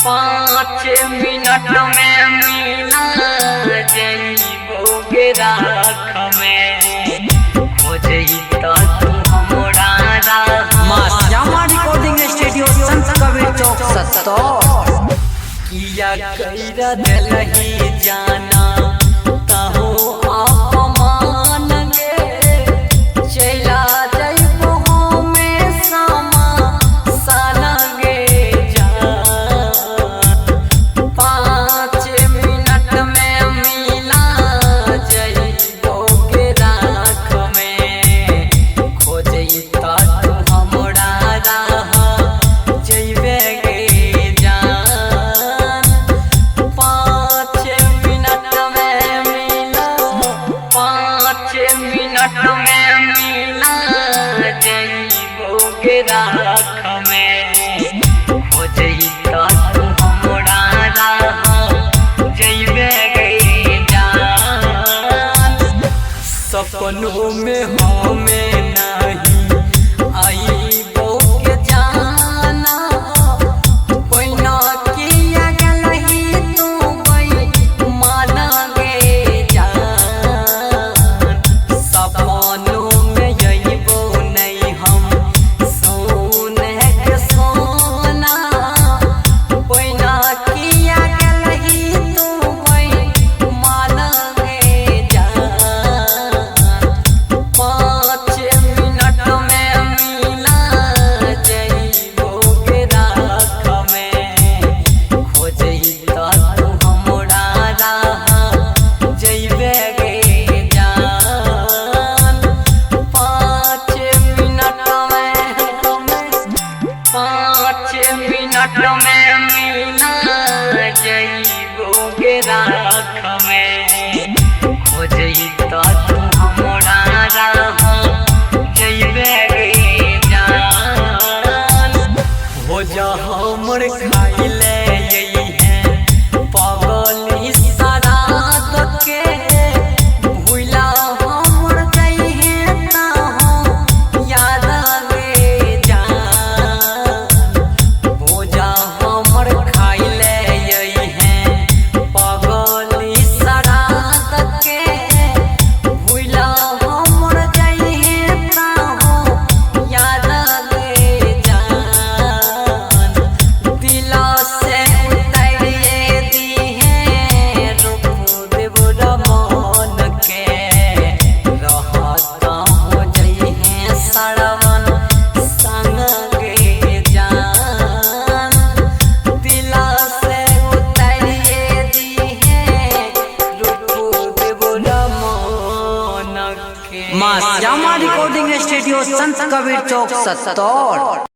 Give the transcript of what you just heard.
5 minute में मिला जइबोगे राख में खोजई त तू हमरा श्यामा रिकॉर्डिंग स्टूडियो संत कबीर चौक 70 किया कइरा दिलही जाना कहो अपमान गे चला जइबो हमें समा साना गे जान 5 मिनट में मिला जइबोगे राख में खोजई त तू हमरा राह जइबे गे जान 5 मिनट में मिला 5 मिनट में मिला जइबोगे राख में खोजई त तू हमरा राह जइबे गे जान सपनों में हमें नहीं आइबो के जाना कोई ना किया गलही तू गई माना गे जान सपनों में आइबो नहीं हम सोने के सोना कोई ना किया गलही तू गई माना गे जान 5 मिनट में मिला जइबोगे राख में खोजई त तू हमरा राह जइबे गे जान 5 मिनट में मिला जइबोगे राख में खोजई त तू हमरा राह जइबे गे जान हो जा हमर खाइले यही है पागल सराद के भूला हमर गई है ता हो याद गे जान हो जा हमर खाइले यही है पागल सराद के भूला हमर गई है ता हो याद गे जान दिला से उतारिए दी है रूप देव रमन के रहता हो जई है सड़वन संग गे जान दिला से उतारिए दी है रूप देव रमन के श्यामा रिकॉर्डिंग स्टूडियो संत कबीर चौक 70।